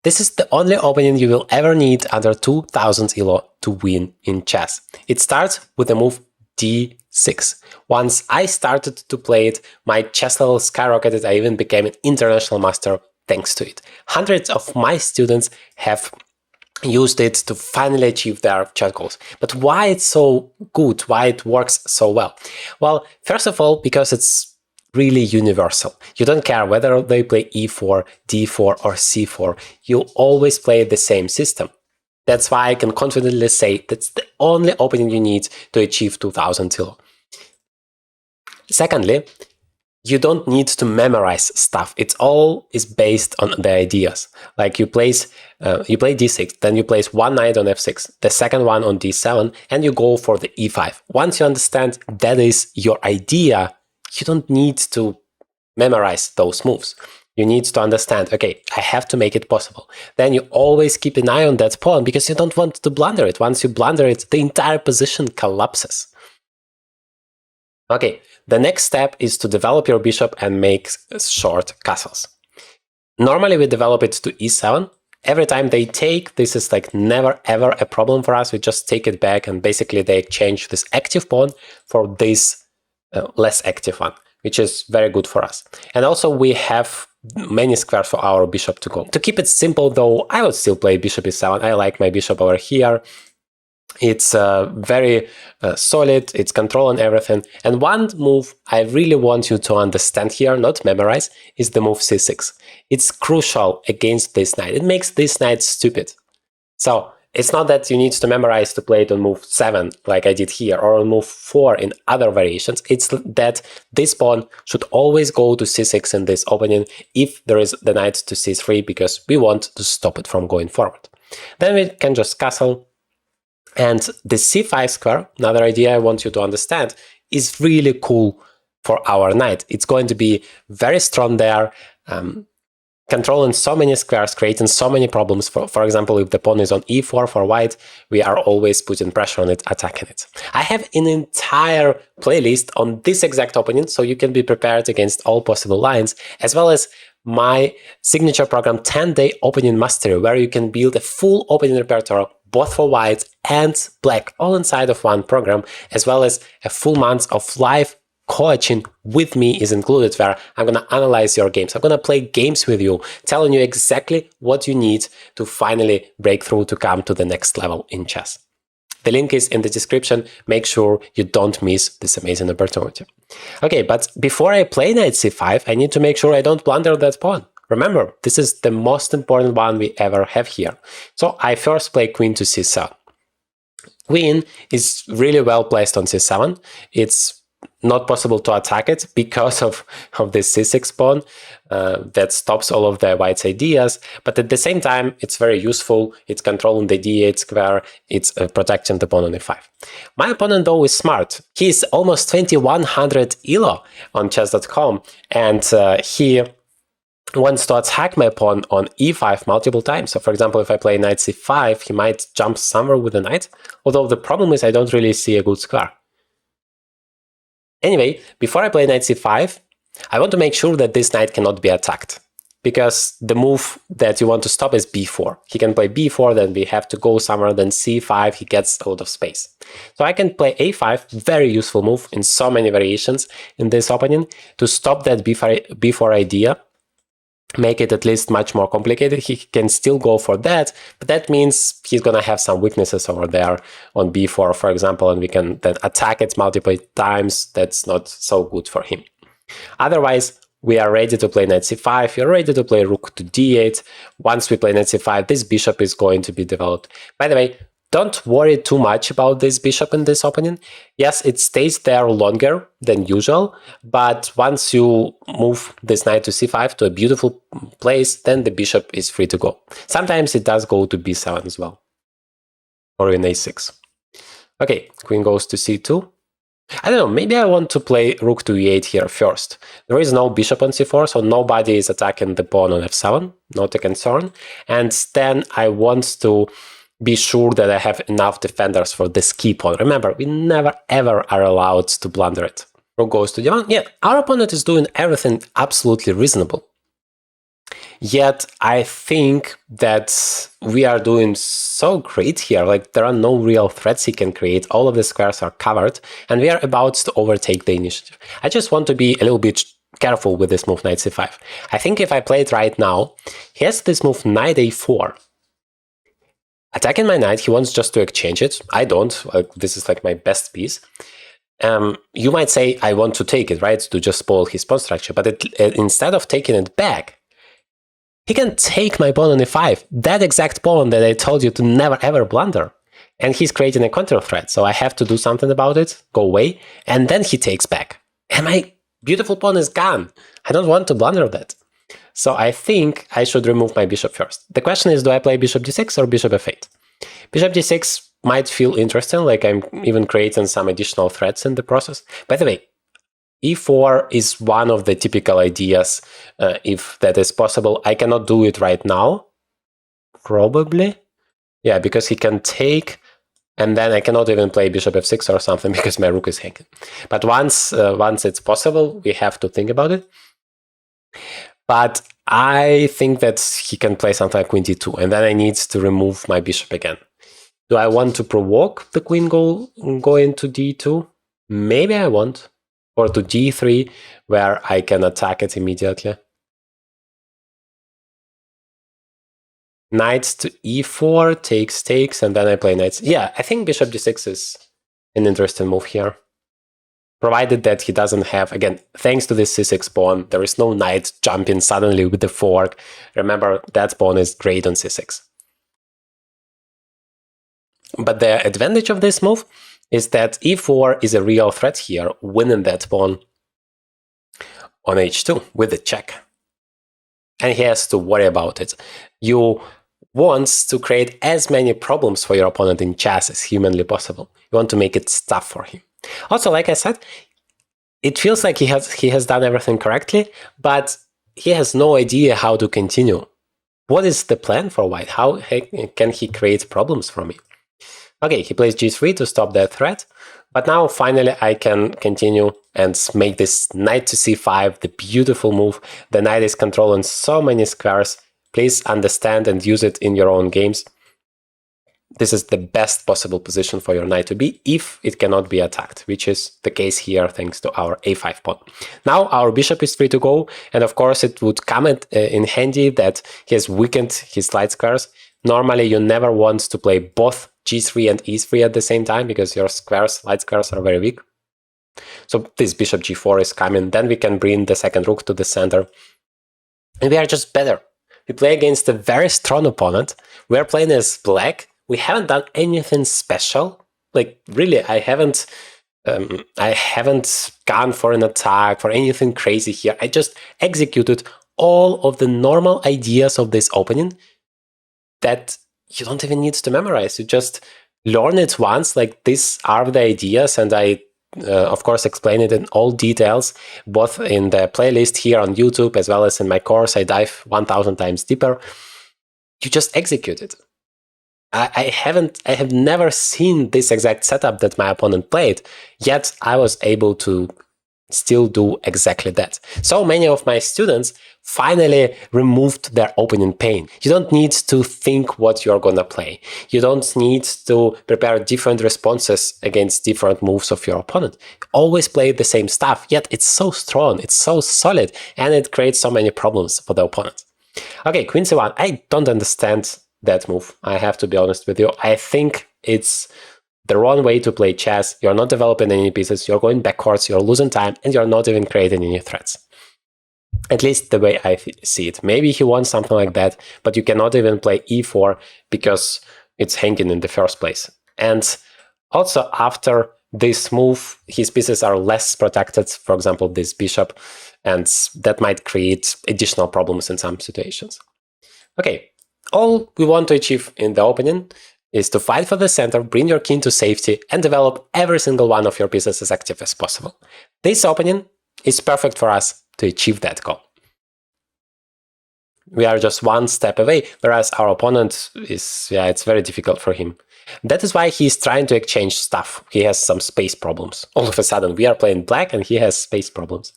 This is the only opening you will ever need under 2000 elo to win in chess. It starts with the move d6. Once I started to play it, my chess level skyrocketed. I even became an international master thanks to it. Hundreds of my students have used it to finally achieve their chess goals. But why it's so good? Why it works so well? Well, first of all, because it's really universal. You don't care whether they play e4, d4, or c4. You always play the same system. That's why I can confidently say that's the only opening you need to achieve 2000 elo. Secondly, you don't need to memorize stuff. It all is based on the ideas. Like you play d6, then you place one knight on f6, the second one on d7, and you go for the e5. Once you understand that is your idea, you don't need to memorize those moves. You need to understand, okay, I have to make it possible. Then you always keep an eye on that pawn because you don't want to blunder it. Once you blunder it, the entire position collapses. Okay, the next step is to develop your bishop and make short castles. Normally we develop it to e7. Every time they take, this is like never ever a problem for us. We just take it back and basically they exchange this active pawn for this less active one, which is very good for us. And also we have many squares for our bishop to go. To keep it simple though, I would still play bishop e7. I like my bishop over here. It's very solid, it's control and everything. And one move I really want you to understand here, not memorize, is the move c6. It's crucial against this knight. It makes this knight stupid. So it's not that you need to memorize to play it on move 7 like I did here, or on move 4 in other variations. It's that this pawn should always go to c6 in this opening if there is the knight to c3, because we want to stop it from going forward. Then we can just castle. And the c5 square, another idea I want you to understand, is really cool for our knight. It's going to be very strong there, controlling so many squares, creating so many problems. For example, if the pawn is on e4 for white, we are always putting pressure on it, attacking it. I have an entire playlist on this exact opening, so you can be prepared against all possible lines, as well as my signature program 10-day opening mastery, where you can build a full opening repertoire both for white and black, all inside of one program, as well as a full month of live coaching with me is included, where I'm going to analyze your games. I'm going to play games with you, telling you exactly what you need to finally break through to come to the next level in chess. The link is in the description. Make sure you don't miss this amazing opportunity. Okay, but before I play knight c5, I need to make sure I don't blunder that pawn. Remember, this is the most important one we ever have here. So I first play queen to c7. Queen is really well placed on c7. It's not possible to attack it because of this c6 pawn that stops all of the white's ideas, but at the same time it's very useful. It's controlling the d8 square, it's protecting the pawn on e5. My opponent though is smart. He is almost 2100 elo on chess.com, and he wants to attack my pawn on e5 multiple times. So for example, if I play knight c5, he might jump somewhere with the knight, although the problem is I don't really see a good square. Anyway, before I play knight c5, I want to make sure that this knight cannot be attacked, because the move that you want to stop is b4. He can play b4, then we have to go somewhere, then c5, he gets a lot of space. So I can play a5, very useful move in so many variations in this opening, to stop that b4 idea, make it at least much more complicated. He can still go for that, but that means he's gonna have some weaknesses over there on b4, for example, and we can then attack it multiple times. That's not so good for him. Otherwise, we are ready to play knight c5, you're ready to play rook to d8. Once we play knight c5, this bishop is going to be developed. By the way, don't worry too much about this bishop in this opening. Yes, it stays there longer than usual, but once you move this knight to c5 to a beautiful place, then the bishop is free to go. Sometimes it does go to b7 as well, or in a6. Okay, queen goes to c2. I don't know, maybe I want to play rook to e8 here first. There is no bishop on c4, so nobody is attacking the pawn on f7, not a concern. And then I want to be sure that I have enough defenders for this key pawn. Remember, we never ever are allowed to blunder it. Rook goes to d1. Yeah, our opponent is doing everything absolutely reasonable. Yet I think that we are doing so great here. Like, there are no real threats he can create. All of the squares are covered, and we are about to overtake the initiative. I just want to be a little bit careful with this move knight c5. I think if I play it right now, he has this move knight a4. Attacking my knight, he wants just to exchange it. I don't. This is like my best piece. You might say, I want to take it, right? To just spoil his pawn structure. But instead of taking it back, he can take my pawn on e5. That exact pawn that I told you to never ever blunder. And he's creating a counter threat. So I have to do something about it, go away, and then he takes back. And my beautiful pawn is gone. I don't want to blunder that. So I think I should remove my bishop first. The question is, do I play bishop d6 or bishop f8? Bishop d6 might feel interesting, like I'm even creating some additional threats in the process. By the way, e4 is one of the typical ideas, if that is possible. I cannot do it right now, probably. Yeah, because he can take, and then I cannot even play bishop f6 or something because my rook is hanging. But once it's possible, we have to think about it. But I think that he can play something like queen d2, and then I need to remove my bishop again. Do I want to provoke the queen go into d2? Maybe I want. Or to d3, where I can attack it immediately. Knight to e4, takes, and then I play knights. Yeah, I think bishop d6 is an interesting move here. Provided that he doesn't have, again, thanks to this c6 pawn, there is no knight jumping suddenly with the fork. Remember, that pawn is great on c6. But the advantage of this move is that e4 is a real threat here, winning that pawn on h2 with the check. And he has to worry about it. You want to create as many problems for your opponent in chess as humanly possible. You want to make it tough for him. Also, like I said, it feels like he has done everything correctly, but he has no idea how to continue. What is the plan for white? How can he create problems for me? Okay, he plays g3 to stop that threat, but now finally I can continue and make this knight to c5, the beautiful move. The knight is controlling so many squares. Please understand and use it in your own games. This is the best possible position for your knight to be if it cannot be attacked, which is the case here thanks to our a5 pawn. Now our bishop is free to go, and of course it would come in handy that he has weakened his light squares. Normally you never want to play both g3 and e3 at the same time because your light squares are very weak. So this bishop g4 is coming, then we can bring the second rook to the center. And we are just better. We play against a very strong opponent. We are playing as black. We haven't done anything special. Like, really, I haven't gone for an attack, for anything crazy here. I just executed all of the normal ideas of this opening that you don't even need to memorize. You just learn it once, like these are the ideas, and I, of course, explain it in all details, both in the playlist here on YouTube as well as in my course. I dive 1000 times deeper. You just execute it. I have never seen this exact setup that my opponent played, yet I was able to still do exactly that. So many of my students finally removed their opening pain. You don't need to think what you're gonna play. You don't need to prepare different responses against different moves of your opponent. Always play the same stuff, yet it's so strong, it's so solid, and it creates so many problems for the opponent. Okay, queen c1, I don't understand that move. I have to be honest with you. I think it's the wrong way to play chess. You're not developing any pieces, you're going backwards, you're losing time, and you're not even creating any threats. At least the way I see it. Maybe he wants something like that, but you cannot even play e4 because it's hanging in the first place. And also after this move, his pieces are less protected, for example, this bishop, and that might create additional problems in some situations. Okay, all we want to achieve in the opening is to fight for the center, bring your king to safety, and develop every single one of your pieces as active as possible. This opening is perfect for us to achieve that goal. We are just one step away, whereas our opponent is, it's very difficult for him. That is why he's trying to exchange stuff. He has some space problems. All of a sudden, we are playing black and he has space problems.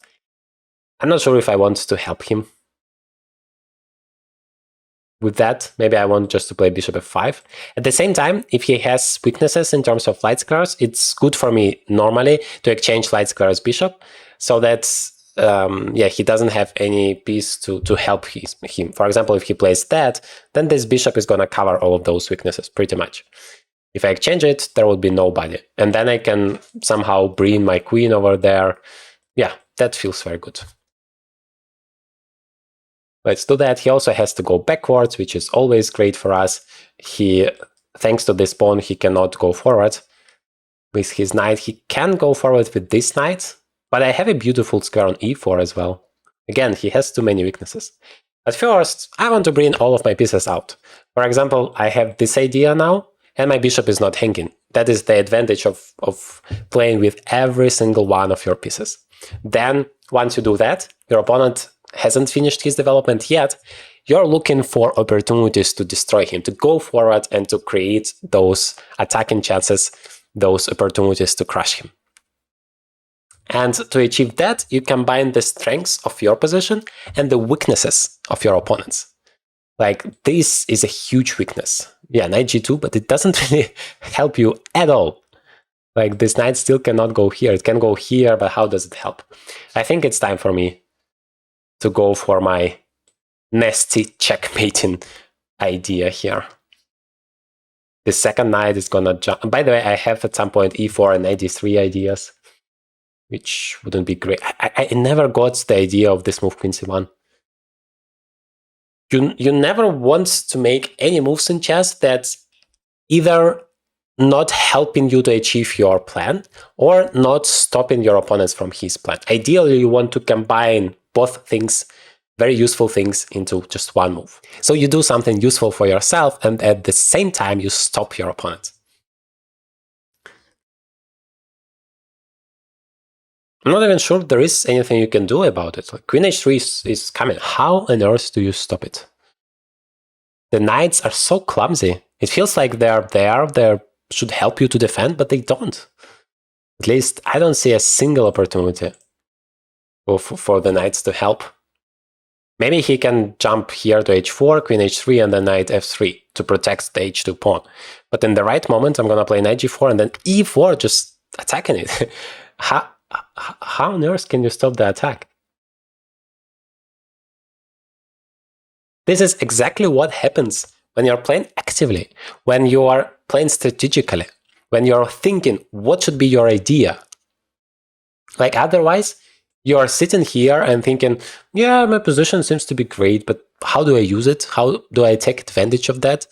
I'm not sure if I want to help him. with that, maybe I want just to play bishop f5. At the same time, if he has weaknesses in terms of light squares, it's good for me normally to exchange light squares bishop, so that yeah, he doesn't have any piece to help him. For example, if he plays that, then this bishop is going to cover all of those weaknesses pretty much. If I exchange it, there would be nobody. And then I can somehow bring my queen over there. Yeah, that feels very good. Let's do that. He also has to go backwards, which is always great for us. Thanks to this pawn, he cannot go forward. With his knight, he can go forward with this knight, but I have a beautiful square on e4 as well. Again, he has too many weaknesses. At first, I want to bring all of my pieces out. For example, I have this idea now, and my bishop is not hanging. That is the advantage of playing with every single one of your pieces. Then, once you do that, your opponent hasn't finished his development yet, you're looking for opportunities to destroy him, to go forward and to create those attacking chances, those opportunities to crush him. And to achieve that, you combine the strengths of your position and the weaknesses of your opponents. Like, this is a huge weakness. Yeah, knight g2, but it doesn't really help you at all. Like, this knight still cannot go here. It can go here, but how does it help? I think it's time for me to go for my nasty checkmating idea here. The second knight is gonna jump. By the way, I have at some point e4 and knight d3 ideas, which wouldn't be great. I never got the idea of this move queen c1. You never want to make any moves in chess that's either not helping you to achieve your plan or not stopping your opponents from his plan. Ideally, you want to combine both things, very useful things, into just one move. So you do something useful for yourself, and at the same time, you stop your opponent. I'm not even sure there is anything you can do about it. Like, queen h3 is coming. How on earth do you stop it? The knights are so clumsy. It feels like they're there, they should help you to defend, but they don't. At least I don't see a single opportunity for the knights to help. Maybe he can jump here to h4, queen h3, and then knight f3 to protect the h2 pawn. But in the right moment, I'm going to play knight g4 and then e4, just attacking it. How on earth can you stop the attack? This is exactly what happens when you're playing actively, when you are playing strategically, when you're thinking what should be your idea. Like, otherwise, you are sitting here and thinking, yeah, my position seems to be great, but how do I use it? How do I take advantage of that?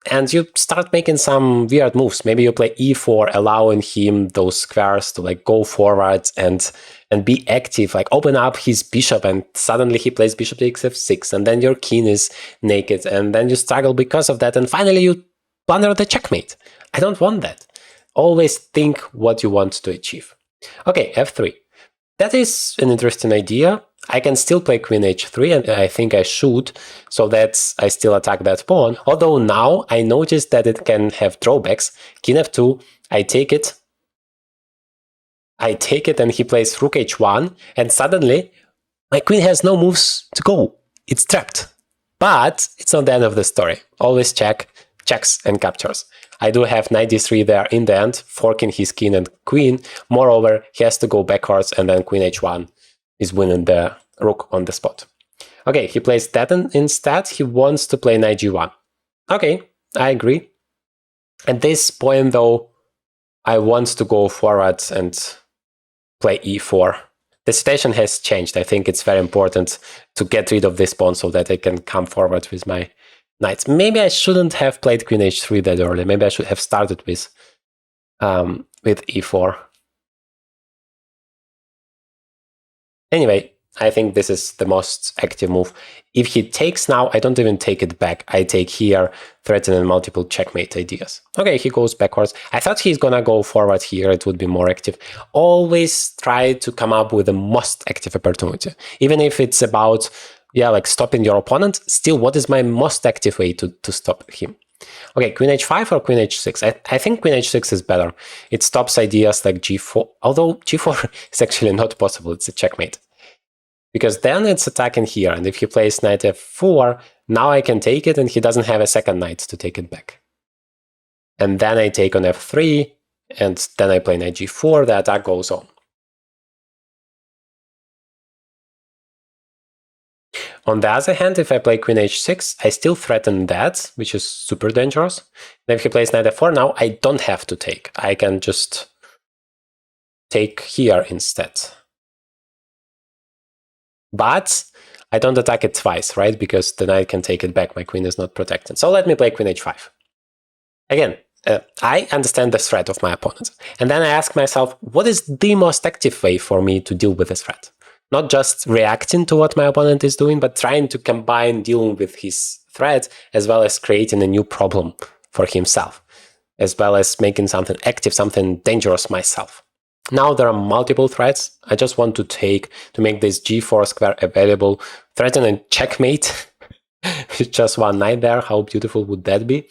And you start making some weird moves. Maybe you play e4, allowing him those squares to like go forward and be active, like open up his bishop, and suddenly he plays bishop to f6, and then your king is naked, and then you struggle because of that, and finally you blunder the checkmate. I don't want that. Always think what you want to achieve. Okay, f3. That is an interesting idea. I can still play queen h3, and I think I should, so that I still attack that pawn. Although now I noticed that it can have drawbacks. King f2, I take it, and he plays rook h1, and suddenly my queen has no moves to go. It's trapped. But it's not the end of the story. Always checks and captures. I do have knight d3 there in the end, forking his king and queen. Moreover, he has to go backwards, and then queen h1 is winning the rook on the spot. Okay, he plays that instead. He wants to play knight g1. Okay, I agree. At this point, though, I want to go forward and play e4. The situation has changed. I think it's very important to get rid of this pawn so that I can come forward with my knights. Maybe I shouldn't have played queen h3 that early. Maybe I should have started with e4. Anyway, I think this is the most active move. If he takes now, I don't even take it back. I take here, threatening multiple checkmate ideas. Okay, he goes backwards. I thought he's gonna go forward here. It would be more active. Always try to come up with the most active opportunity. Even if it's about, yeah, like stopping your opponent, still, what is my most active way to stop him? Okay, queen h5 or queen h6? I think queen h6 is better. It stops ideas like g4, although g4 is actually not possible. It's a checkmate. Because then it's attacking here, and if he plays knight f4, Now I can take it, and he doesn't have a second knight to take it back. And then I take on f3, and then I play knight g4, the attack goes on. On the other hand, if I play queen h6, I still threaten that, which is super dangerous. And if he plays knight f4, now I don't have to take. I can just take here instead. But I don't attack it twice, right? Because the knight can take it back. My queen is not protected. So let me play queen h5. Again, I understand the threat of my opponent. And then I ask myself, what is the most active way for me to deal with this threat? Not just reacting to what my opponent is doing, but trying to combine dealing with his threat as well as creating a new problem for himself, as well as making something active, something dangerous myself. Now there are multiple threats. I just want to make this g4 square available, threaten a checkmate with just one knight there. How beautiful would that be?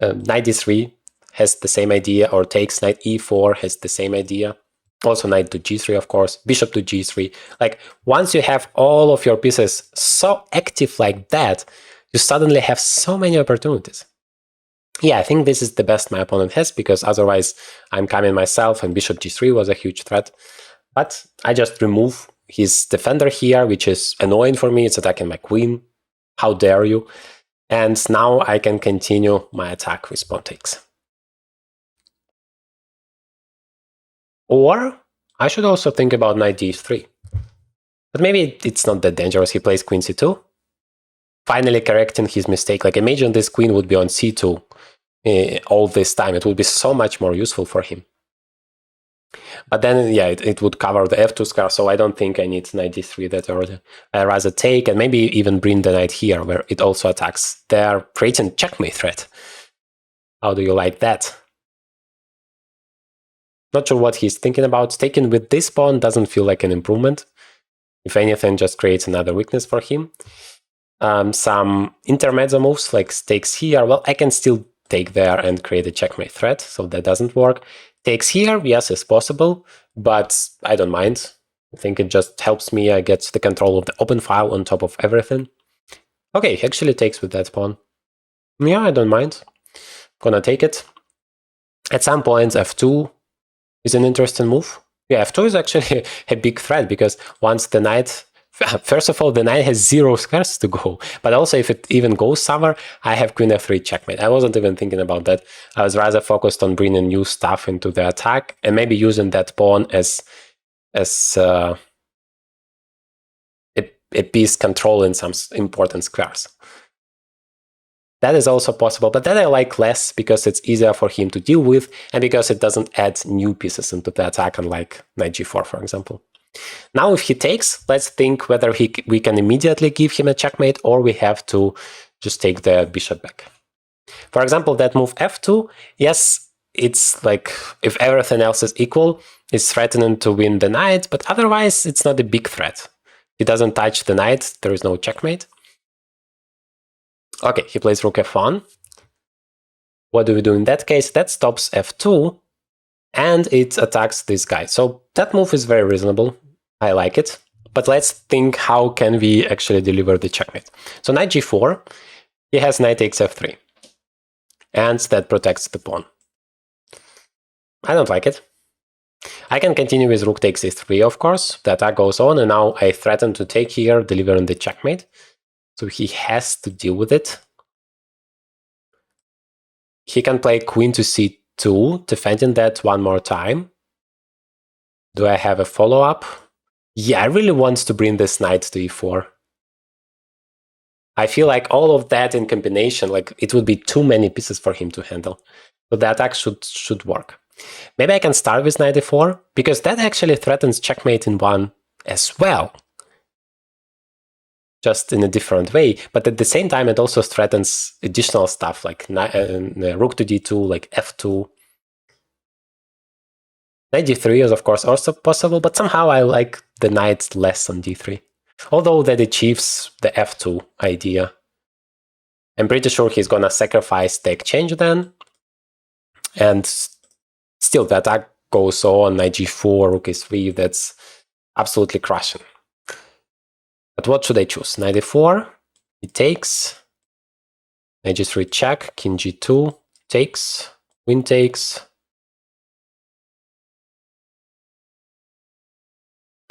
Knight d3 has the same idea, or takes knight e4 has the same idea. Also knight to g3, of course, bishop to g3. Like, once you have all of your pieces so active like that, you suddenly have so many opportunities. Yeah, I think this is the best my opponent has, because otherwise I'm coming myself, and bishop g3 was a huge threat. But I just remove his defender here, which is annoying for me. It's attacking my queen. How dare you? And now I can continue my attack with pawn takes. Or I should also think about knight d3. But maybe it's not that dangerous. He plays queen c2. Finally correcting his mistake. Like, imagine this queen would be on c2 all this time. It would be so much more useful for him. But then, yeah, it would cover the f2 square, so I don't think I need knight d3 that early. I rather take, and maybe even bring the knight here, where it also attacks. They're creating checkmate threat. How do you like that? Not sure what he's thinking about. Taking with this pawn doesn't feel like an improvement. If anything, just creates another weakness for him. Some intermezzo moves, like takes here, well, I can still take there and create a checkmate threat, so that doesn't work. Takes here, yes, is possible, but I don't mind. I think it just helps me get the control of the open file on top of everything. Okay, he actually takes with that pawn. Yeah, I don't mind. Gonna take it. At some point, f2 is an interesting move. Yeah, f2 is actually a big threat, because once the knight... First of all, the knight has 0 squares to go, but also if it even goes somewhere, I have queen f3 checkmate. I wasn't even thinking about that. I was rather focused on bringing new stuff into the attack, and maybe using that pawn as a piece controlling some important squares. That is also possible, but that I like less, because it's easier for him to deal with, and because it doesn't add new pieces into the attack, unlike knight g4, for example. Now, if he takes, let's think whether we can immediately give him a checkmate, or we have to just take the bishop back. For example, that move f2, yes, it's like, if everything else is equal, it's threatening to win the knight, but otherwise it's not a big threat. He doesn't touch the knight, there is no checkmate. Okay, he plays rook f1. What do we do in that case? That stops f2, and it attacks this guy. So that move is very reasonable. I like it. But let's think, how can we actually deliver the checkmate? So knight g4, he has knight takes f3. And that protects the pawn. I don't like it. I can continue with rook takes e3, of course. The attack goes on, and now I threaten to take here, delivering the checkmate. So he has to deal with it. He can play queen to c2, defending that one more time. Do I have a follow-up? Yeah, I really want to bring this knight to e4. I feel like all of that in combination, like, it would be too many pieces for him to handle. So the attack should work. Maybe I can start with knight e4, because that actually threatens checkmate in one as well. Just in a different way. But at the same time, it also threatens additional stuff, like rook to d2, like f2. Knight d3 is, of course, also possible, but somehow I like the knight less on d3. Although that achieves the f2 idea. I'm pretty sure he's gonna sacrifice the exchange then. And still, the attack goes on, knight g4, rook e3, that's absolutely crushing. But what should I choose? Knight e4, he takes, knight g3 check, king g2 takes, queen takes,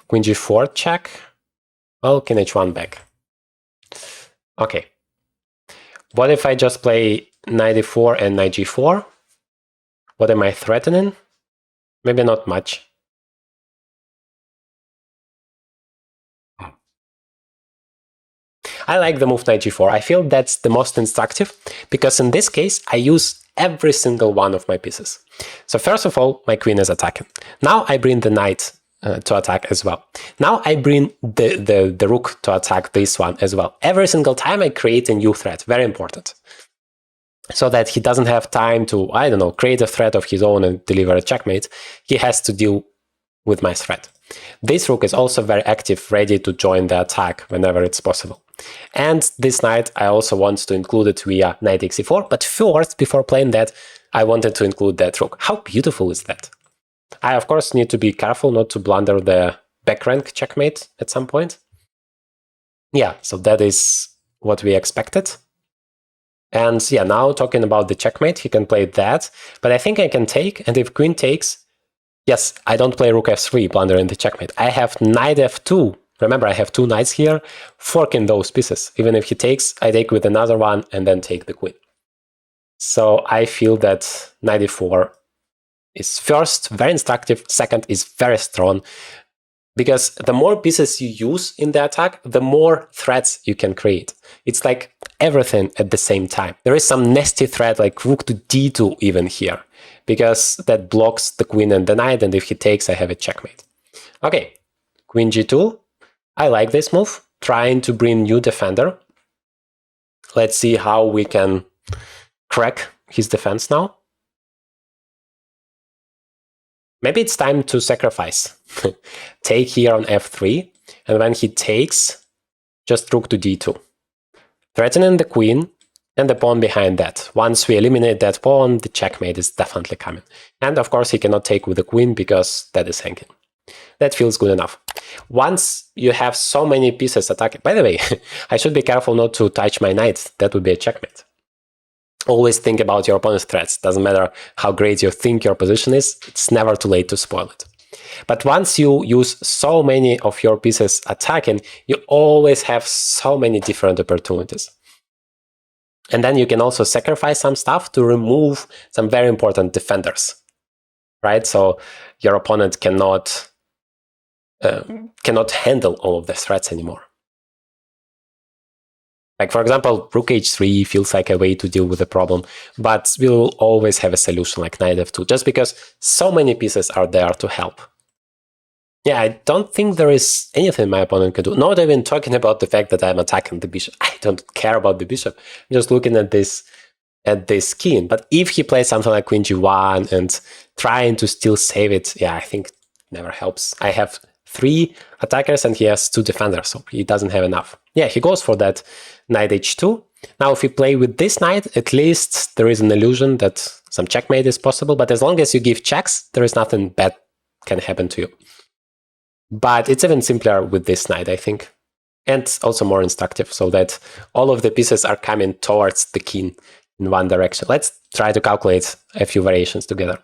queen g4 check, well, king h1 back. Okay. What if I just play knight e4 and knight g4? What am I threatening? Maybe not much. I like the move knight g4. I feel that's the most instructive, because in this case, I use every single one of my pieces. So first of all, my queen is attacking. Now I bring the knight to attack as well. Now I bring the rook to attack this one as well. Every single time I create a new threat, very important. So that he doesn't have time to, I don't know, create a threat of his own and deliver a checkmate. He has to deal with my threat. This rook is also very active, ready to join the attack whenever it's possible. And this knight, I also want to include it via knight xe4, but first, before playing that, I wanted to include that rook. How beautiful is that? I, of course, need to be careful not to blunder the back rank checkmate at some point. Yeah, so that is what we expected. And yeah, now talking about the checkmate, he can play that, but I think I can take, and if queen takes, yes, I don't play rook f3, blundering the checkmate. I have knight f2. Remember, I have two knights here, forking those pieces. Even if he takes, I take with another one and then take the queen. So I feel that knight e4 is first very instructive, second is very strong, because the more pieces you use in the attack, the more threats you can create. It's like everything at the same time. There is some nasty threat like rook to d2 even here, because that blocks the queen and the knight, and if he takes, I have a checkmate. Okay, queen g2. I like this move, trying to bring new defender. Let's see how we can crack his defense now. Maybe it's time to sacrifice. Take here on f3, and when he takes, just rook to d2. Threatening the queen and the pawn behind that. Once we eliminate that pawn, the checkmate is definitely coming. And of course, he cannot take with the queen because that is hanging. That feels good enough. Once you have so many pieces attacking... By the way, I should be careful not to touch my knight. That would be a checkmate. Always think about your opponent's threats. Doesn't matter how great you think your position is, it's never too late to spoil it. But once you use so many of your pieces attacking, you always have so many different opportunities. And then you can also sacrifice some stuff to remove some very important defenders, right? So your opponent cannot handle all of the threats anymore. Like, for example, rook h3 feels like a way to deal with the problem, but we'll always have a solution like knight f2, just because so many pieces are there to help. Yeah, I don't think there is anything my opponent can do. Not even talking about the fact that I'm attacking the bishop. I don't care about the bishop. I'm just looking at this king. But if he plays something like queen g1 and trying to still save it, yeah, I think it never helps. I have 3 attackers and he has 2 defenders, so he doesn't have enough. Yeah, he goes for that knight h2. Now, if you play with this knight, at least there is an illusion that some checkmate is possible, but as long as you give checks, there is nothing bad can happen to you. But it's even simpler with this knight, I think. And also more instructive, so that all of the pieces are coming towards the king in one direction. Let's try to calculate a few variations together.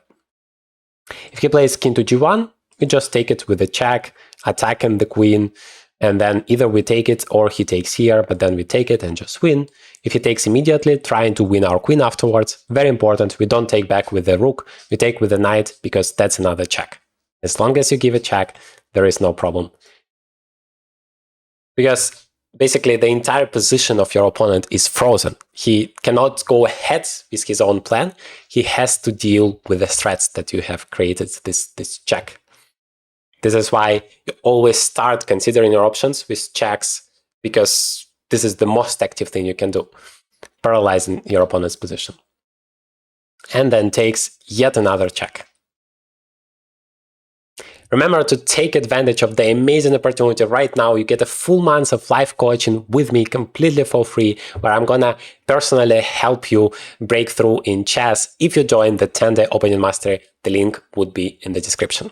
If he plays king to g1, we just take it with a check, attacking the queen, and then either we take it or he takes here, but then we take it and just win. If he takes immediately, trying to win our queen afterwards, very important, we don't take back with the rook, we take with the knight, because that's another check. As long as you give a check, there is no problem. Because basically the entire position of your opponent is frozen. He cannot go ahead with his own plan. He has to deal with the threats that you have created, this check. This is why you always start considering your options with checks, because this is the most active thing you can do, paralyzing your opponent's position. And then takes yet another check. Remember to take advantage of the amazing opportunity right now. You get a full month of live coaching with me completely for free, where I'm gonna personally help you break through in chess if you join the 10-day opening mastery. The link would be in the description.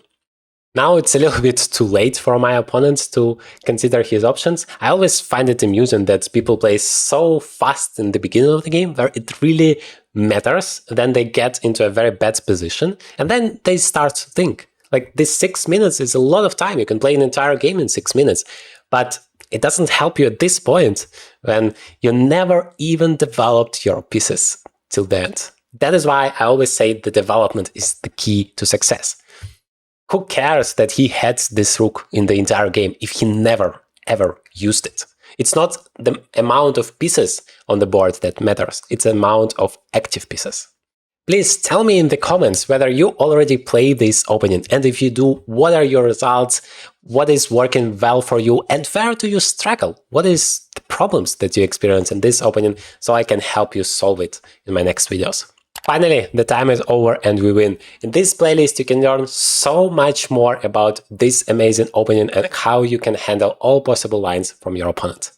Now it's a little bit too late for my opponent to consider his options. I always find it amusing that people play so fast in the beginning of the game where it really matters. Then they get into a very bad position and then they start to think. Like this 6 minutes is a lot of time. You can play an entire game in 6 minutes, but it doesn't help you at this point when you never even developed your pieces till the end. That is why I always say the development is the key to success. Who cares that he had this rook in the entire game if he never, ever used it? It's not the amount of pieces on the board that matters, it's the amount of active pieces. Please tell me in the comments whether you already play this opening, and if you do, what are your results, what is working well for you, and where do you struggle? What is the problems that you experience in this opening, so I can help you solve it in my next videos. Finally, the time is over and we win. In this playlist, you can learn so much more about this amazing opening and how you can handle all possible lines from your opponent.